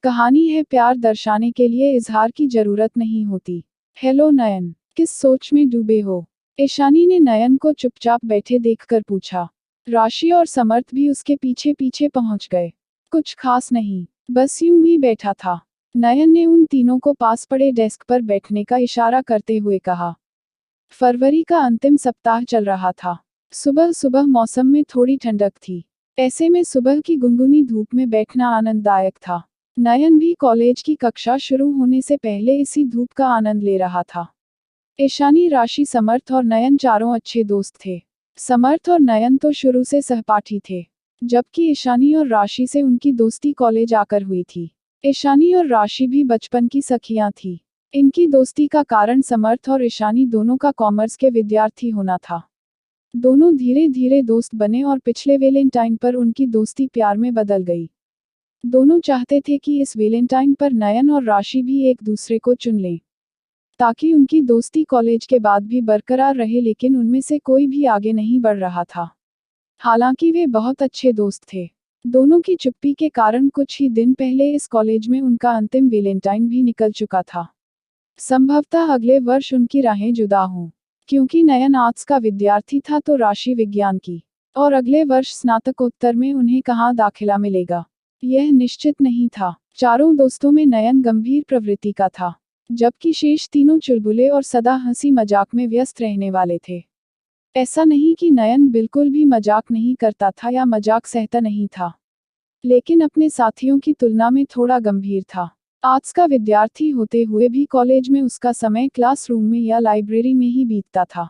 कहानी है प्यार दर्शाने के लिए इजहार की जरूरत नहीं होती। हेलो नयन, किस सोच में डूबे हो? ईशानी ने नयन को चुपचाप बैठे देखकर पूछा। राशि और समर्थ भी उसके पीछे पीछे पहुंच गए। कुछ खास नहीं, बस यूं ही बैठा था। नयन ने उन तीनों को पास पड़े डेस्क पर बैठने का इशारा करते हुए कहा। फरवरी का अंतिम सप्ताह चल रहा था। सुबह सुबह मौसम में थोड़ी ठंडक थी। ऐसे में सुबह की गुनगुनी धूप में बैठना आनंददायक था। नयन भी कॉलेज की कक्षा शुरू होने से पहले इसी धूप का आनंद ले रहा था। ईशानी, राशि, समर्थ और नयन चारों अच्छे दोस्त थे। समर्थ और नयन तो शुरू से सहपाठी थे, जबकि ईशानी और राशि से उनकी दोस्ती कॉलेज आकर हुई थी। ईशानी और राशि भी बचपन की सखियां थी। इनकी दोस्ती का कारण समर्थ और ईशानी दोनों का कॉमर्स के विद्यार्थी होना था। दोनों धीरे धीरे दोस्त बने और पिछले वैलेंटाइन पर उनकी दोस्ती प्यार में बदल गई। दोनों चाहते थे कि इस वैलेंटाइन पर नयन और राशि भी एक दूसरे को चुन लें, ताकि उनकी दोस्ती कॉलेज के बाद भी बरकरार रहे, लेकिन उनमें से कोई भी आगे नहीं बढ़ रहा था। हालांकि वे बहुत अच्छे दोस्त थे। दोनों की चुप्पी के कारण कुछ ही दिन पहले इस कॉलेज में उनका अंतिम वैलेंटाइन भी निकल चुका था। संभवतः अगले वर्ष उनकी राहें जुदा हों, क्योंकि नयन आर्ट्स का विद्यार्थी था तो राशि विज्ञान की, और अगले वर्ष स्नातकोत्तर में उन्हें कहाँ दाखिला मिलेगा, यह निश्चित नहीं था। चारों दोस्तों में नयन गंभीर प्रवृत्ति का था, जबकि शेष तीनों चुलबुले और सदा हंसी मजाक में व्यस्त रहने वाले थे। ऐसा नहीं कि नयन बिल्कुल भी मजाक नहीं करता था या मजाक सहता नहीं था, लेकिन अपने साथियों की तुलना में थोड़ा गंभीर था। आर्ट्स का विद्यार्थी होते हुए भी कॉलेज में उसका समय क्लासरूम में या लाइब्रेरी में ही बीतता था।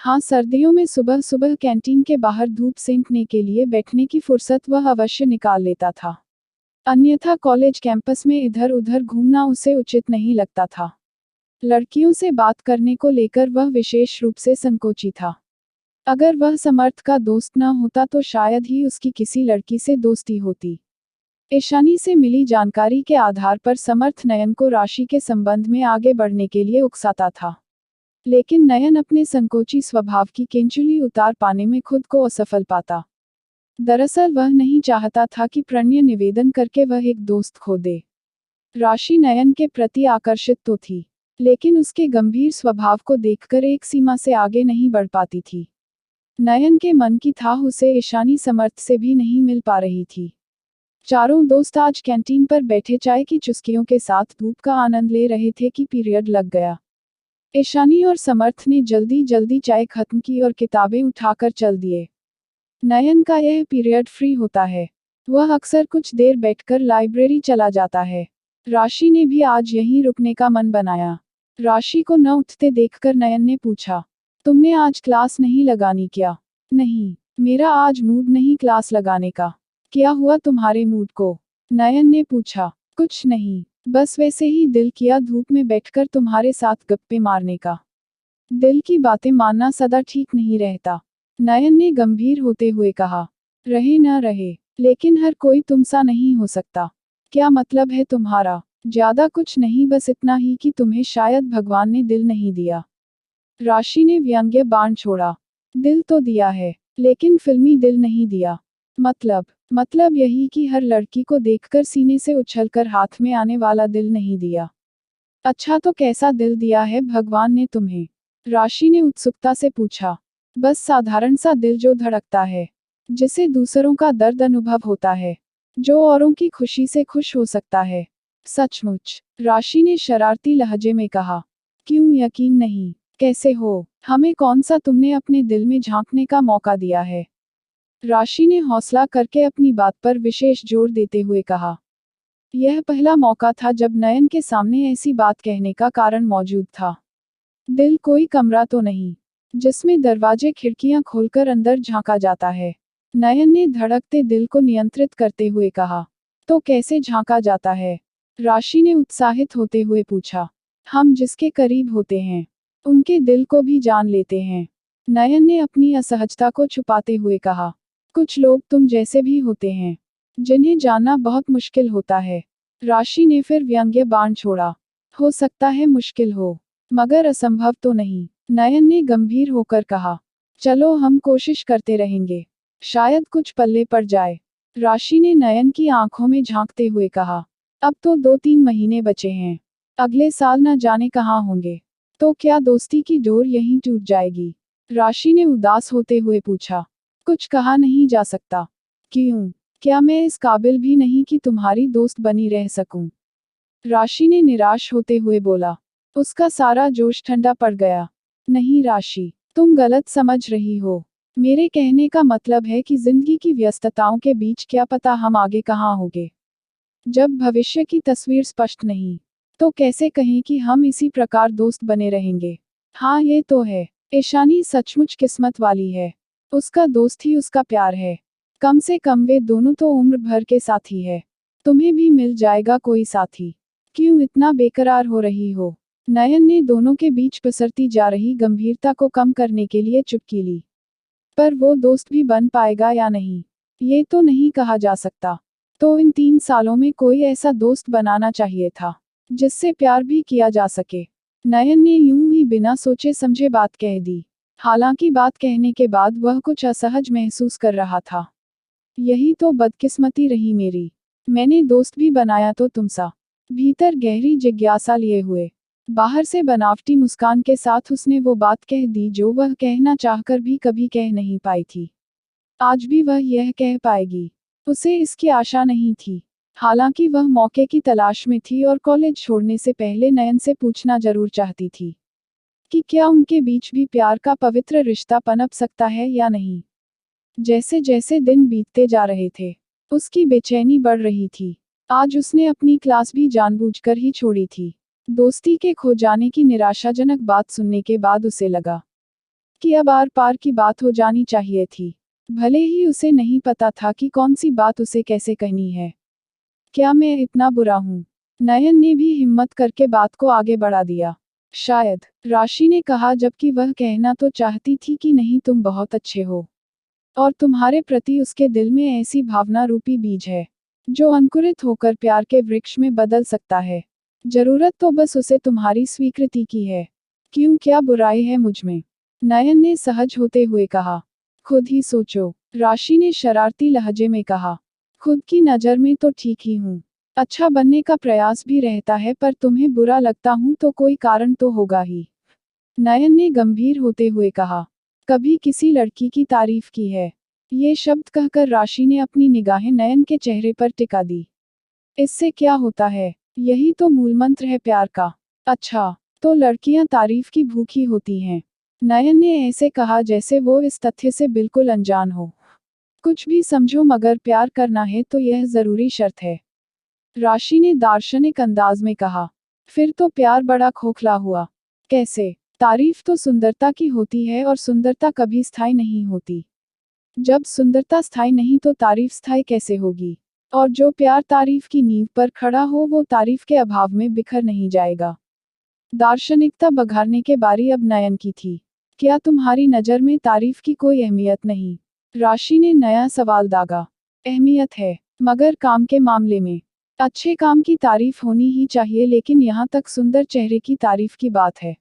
हाँ, सर्दियों में सुबह सुबह कैंटीन के बाहर धूप सेंकने के लिए बैठने की फुर्सत वह अवश्य निकाल लेता था। अन्यथा कॉलेज कैंपस में इधर उधर घूमना उसे उचित नहीं लगता था। लड़कियों से बात करने को लेकर वह विशेष रूप से संकोची था। अगर वह समर्थ का दोस्त न होता तो शायद ही उसकी किसी लड़की से दोस्ती होती। ईशानी से मिली जानकारी के आधार पर समर्थ नयन को राशि के संबंध में आगे बढ़ने के लिए उकसाता था, लेकिन नयन अपने संकोची स्वभाव की केंचुली उतार पाने में खुद को असफल पाता। दरअसल वह नहीं चाहता था कि प्रणय निवेदन करके वह एक दोस्त खो दे। राशि नयन के प्रति आकर्षित तो थी, लेकिन उसके गंभीर स्वभाव को देखकर एक सीमा से आगे नहीं बढ़ पाती थी। नयन के मन की थाह उसे ईशानी समर्थ से भी नहीं मिल पा रही थी। चारों दोस्त आज कैंटीन पर बैठे चाय की चुस्कियों के साथ धूप का आनंद ले रहे थे कि पीरियड लग गया। ईशानी और समर्थ ने जल्दी जल्दी चाय खत्म की और किताबें उठाकर चल दिए। नयन का यह पीरियड फ्री होता है, वह अक्सर कुछ देर बैठकर लाइब्रेरी चला जाता है। राशि ने भी आज यहीं रुकने का मन बनाया। राशि को न उठते देखकर नयन ने पूछा, तुमने आज क्लास नहीं लगानी क्या? नहीं, मेरा आज मूड नहीं क्लास लगाने का। क्या हुआ तुम्हारे मूड को? नयन ने पूछा। कुछ नहीं, बस वैसे ही दिल किया धूप में बैठकर तुम्हारे साथ गप्पे मारने का। दिल की बातें मानना सदा ठीक नहीं रहता, नयन ने गंभीर होते हुए कहा। रहे न रहे, लेकिन हर कोई तुम सा नहीं हो सकता। क्या मतलब है तुम्हारा? ज्यादा कुछ नहीं, बस इतना ही कि तुम्हें शायद भगवान ने दिल नहीं दिया। राशि ने व्यंग्य बाण छोड़ा। दिल तो दिया है, लेकिन फिल्मी दिल नहीं दिया। मतलब यही कि हर लड़की को देखकर सीने से उछलकर हाथ में आने वाला दिल नहीं दिया। अच्छा, तो कैसा दिल दिया है भगवान ने तुम्हें? राशि ने उत्सुकता से पूछा। बस साधारण सा दिल जो धड़कता है, जिसे दूसरों का दर्द अनुभव होता है, जो औरों की खुशी से खुश हो सकता है। सचमुच? राशि ने शरारती लहजे में कहा। क्यों यकीन नहीं? कैसे हो? हमें कौन सा तुमने अपने दिल में झांकने का मौका दिया है? राशि ने हौसला करके अपनी बात पर विशेष जोर देते हुए कहा। यह पहला मौका था जब नयन के सामने ऐसी बात कहने का कारण मौजूद था। दिल कोई कमरा तो नहीं, जिसमें दरवाजे खिड़कियां खोलकर अंदर झांका जाता है, नयन ने धड़कते दिल को नियंत्रित करते हुए कहा। तो कैसे झांका जाता है? राशि ने उत्साहित होते हुए पूछा। हम जिसके करीब होते हैं, उनके दिल को भी जान लेते हैं, नयन ने अपनी असहजता को छुपाते हुए कहा। कुछ लोग तुम जैसे भी होते हैं, जिन्हें जानना बहुत मुश्किल होता है। राशि ने फिर व्यंग्य बाण छोड़ा। हो सकता है मुश्किल हो, मगर असंभव तो नहीं, नयन ने गंभीर होकर कहा। चलो हम कोशिश करते रहेंगे, शायद कुछ पल्ले पड़ जाए। राशि ने नयन की आंखों में झांकते हुए कहा। अब तो 2-3 महीने बचे हैं। अगले साल न जाने कहाँ होंगे। तो क्या दोस्ती की डोर यहीं टूट जाएगी? राशि ने उदास होते हुए पूछा। कुछ कहा नहीं जा सकता। क्यों? क्या मैं इस काबिल भी नहीं कि तुम्हारी दोस्त बनी रह सकूं? राशि ने निराश होते हुए बोला। उसका सारा जोश ठंडा पड़ गया। नहीं राशि, तुम गलत समझ रही हो। मेरे कहने का मतलब है कि जिंदगी की व्यस्तताओं के बीच क्या पता हम आगे कहाँ होंगे। जब भविष्य की तस्वीर स्पष्ट नहीं, तो कैसे कहें कि हम इसी प्रकार दोस्त बने रहेंगे। हाँ ये तो है, ईशानी सचमुच किस्मत वाली है। उसका दोस्त ही उसका प्यार है। कम से कम वे दोनों तो उम्र भर के साथी है। तुम्हें भी मिल जाएगा कोई साथी। क्यों इतना बेकरार हो रही हो? नयन ने दोनों के बीच पसरती जा रही गंभीरता को कम करने के लिए चुटकी ली। पर वो दोस्त भी बन पाएगा या नहीं, ये तो नहीं कहा जा सकता। तो इन 3 सालों में कोई ऐसा दोस्त बनाना चाहिए था, जिससे प्यार भी किया जा सके। नयन ने यूं ही बिना सोचे समझे बात कह दी। हालांकि बात कहने के बाद वह कुछ असहज महसूस कर रहा था। यही तो बदकिस्मती रही मेरी। मैंने दोस्त भी बनाया तो तुमसा। भीतर गहरी जिज्ञासा लिए हुए, बाहर से बनावटी मुस्कान के साथ उसने वो बात कह दी जो वह कहना चाहकर भी कभी कह नहीं पाई थी। आज भी वह यह कह पाएगी। उसे इसकी आशा नहीं थी। हालांकि वह मौके की तलाश में थी और कॉलेज छोड़ने से पहले नयन से पूछना जरूर चाहती थी कि क्या उनके बीच भी प्यार का पवित्र रिश्ता पनप सकता है या नहीं। जैसे जैसे दिन बीतते जा रहे थे, उसकी बेचैनी बढ़ रही थी। आज उसने अपनी क्लास भी जानबूझकर ही छोड़ी थी। दोस्ती के खो जाने की निराशाजनक बात सुनने के बाद उसे लगा कि अब आर पार की बात हो जानी चाहिए थी। भले ही उसे नहीं पता था कि कौन सी बात उसे कैसे कहनी है। क्या मैं इतना बुरा हूँ? नयन ने भी हिम्मत करके बात को आगे बढ़ा दिया। शायद, राशि ने कहा जबकि वह कहना तो चाहती थी कि नहीं तुम बहुत अच्छे हो। और तुम्हारे प्रति उसके दिल में ऐसी भावना रूपी बीज है, जो अंकुरित होकर प्यार के वृक्ष में बदल सकता है। जरूरत तो बस उसे तुम्हारी स्वीकृति की है। क्यों, क्या बुराई है मुझमें? नयन ने सहज होते हुए कहा। खुद ही सोचो, राशि ने शरारती लहजे में कहा। खुद की नज़र में तो ठीक ही हूँ। अच्छा बनने का प्रयास भी रहता है, पर तुम्हें बुरा लगता हूँ तो कोई कारण तो होगा ही। नयन ने गंभीर होते हुए कहा। कभी किसी लड़की की तारीफ की है? ये शब्द कहकर राशि ने अपनी निगाहें नयन के चेहरे पर टिका दी। इससे क्या होता है? यही तो मूलमंत्र है प्यार का। अच्छा, तो लड़कियां तारीफ की भूखी होती हैं? नयन ने ऐसे कहा जैसे वो इस तथ्य से बिल्कुल अनजान हो। कुछ भी समझो, मगर प्यार करना है तो यह जरूरी शर्त है। राशि ने दार्शनिक अंदाज में कहा। फिर तो प्यार बड़ा खोखला हुआ। कैसे? तारीफ तो सुंदरता की होती है और सुंदरता कभी स्थायी नहीं होती। जब सुंदरता स्थायी नहीं तो तारीफ स्थायी कैसे होगी? और जो प्यार तारीफ की नींव पर खड़ा हो वो तारीफ के अभाव में बिखर नहीं जाएगा। दार्शनिकता बघारने के बारी अब नयन की थी। क्या तुम्हारी नज़र में तारीफ की कोई अहमियत नहीं? राशि ने नया सवाल दागा। अहमियत है, मगर काम के मामले में। अच्छे काम की तारीफ होनी ही चाहिए, लेकिन यहाँ तक सुंदर चेहरे की तारीफ की बात है।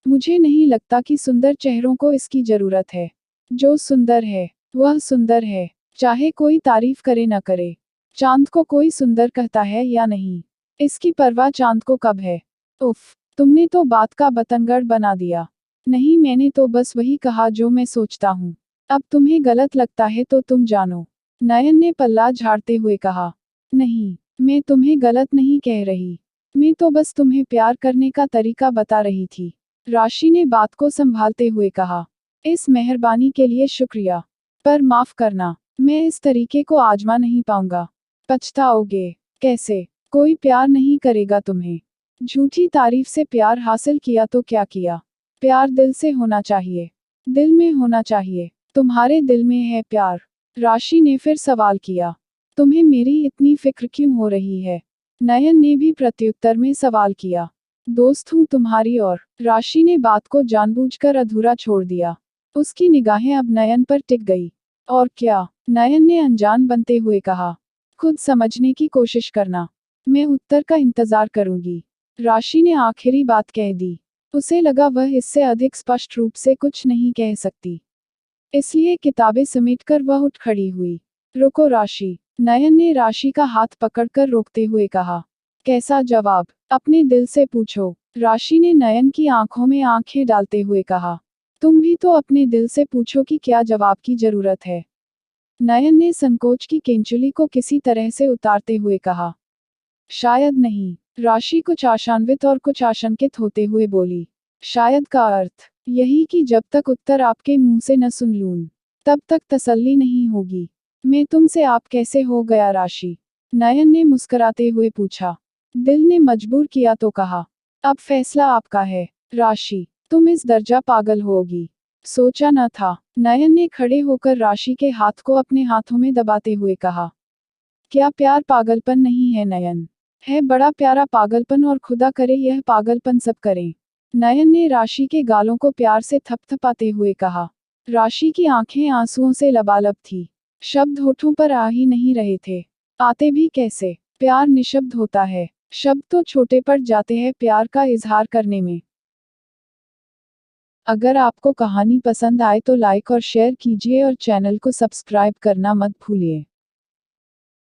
मुझे नहीं लगता कि सुंदर चेहरों को इसकी जरूरत है। जो सुंदर है, वह सुंदर है, चाहे कोई तारीफ करे न करे। चांद को कोई सुंदर कहता है या नहीं, इसकी परवाह चांद को कब है? उफ, तुमने तो बात का बतंगड़ बना दिया। नहीं, मैंने तो बस वही कहा जो मैं सोचता हूँ। अब तुम्हें गलत लगता है तो तुम जानो। नयन ने पल्ला झाड़ते हुए कहा। नहीं, मैं तुम्हें गलत नहीं कह रही। मैं तो बस तुम्हें प्यार करने का तरीका बता रही थी। राशि ने बात को संभालते हुए कहा। इस मेहरबानी के लिए शुक्रिया, पर माफ करना, मैं इस तरीके को आजमा नहीं पाऊंगा। पछताओगे। कैसे? कोई प्यार नहीं करेगा तुम्हें। झूठी तारीफ से प्यार हासिल किया तो क्या किया? प्यार दिल से होना चाहिए, दिल में होना चाहिए। तुम्हारे दिल में है प्यार? राशि ने फिर सवाल किया। तुम्हें मेरी इतनी फिक्र क्यों हो रही है? नयन ने भी प्रत्युत्तर में सवाल किया। दोस्त हूँ तुम्हारी, और राशि ने बात को जानबूझकर अधूरा छोड़ दिया। उसकी निगाहें अब नयन पर टिक गई। और क्या? नयन ने अनजान बनते हुए कहा। खुद समझने की कोशिश करना। मैं उत्तर का इंतजार करूंगी। राशि ने आखिरी बात कह दी। उसे लगा वह इससे अधिक स्पष्ट रूप से कुछ नहीं कह सकती। इसलिए किताबें समेटकर वह उठ खड़ी हुई। रुको राशि, नयन ने राशि का हाथ पकड़कर रोकते हुए कहा। कैसा जवाब? अपने दिल से पूछो। राशि ने नयन की आंखों में आंखें डालते हुए कहा। तुम भी तो अपने दिल से पूछो कि क्या जवाब की जरूरत है। नयन ने संकोच की केंचुली को किसी तरह से उतारते हुए कहा। शायद नहीं। राशि कुछ आशान्वित और कुछ आशंकित होते हुए बोली। शायद का अर्थ यही कि जब तक उत्तर आपके मुंह से न सुन लूं, तब तक तसल्ली नहीं होगी। मैं तुमसे आप कैसे हो गया राशि? नयन ने मुस्कुराते हुए पूछा। दिल ने मजबूर किया तो कहा। अब फैसला आपका है। राशि, तुम इस दर्जा पागल होगी। सोचा न था। नयन ने खड़े होकर राशि के हाथ को अपने हाथों में दबाते हुए कहा। क्या प्यार पागलपन नहीं है नयन? है बड़ा प्यारा पागलपन और खुदा करे यह पागलपन सब करें। नयन ने राशि के गालों को प्यार से थपथपाते हुए कहा। राशि की आंखें आंसुओं से लबालब थी। शब्द होठों पर आ ही नहीं रहे थे। आते भी कैसे? प्यार निशब्द होता है। शब्द तो छोटे पड़ जाते हैं प्यार का इजहार करने में। अगर आपको कहानी पसंद आए तो लाइक और शेयर कीजिए और चैनल को सब्सक्राइब करना मत भूलिए।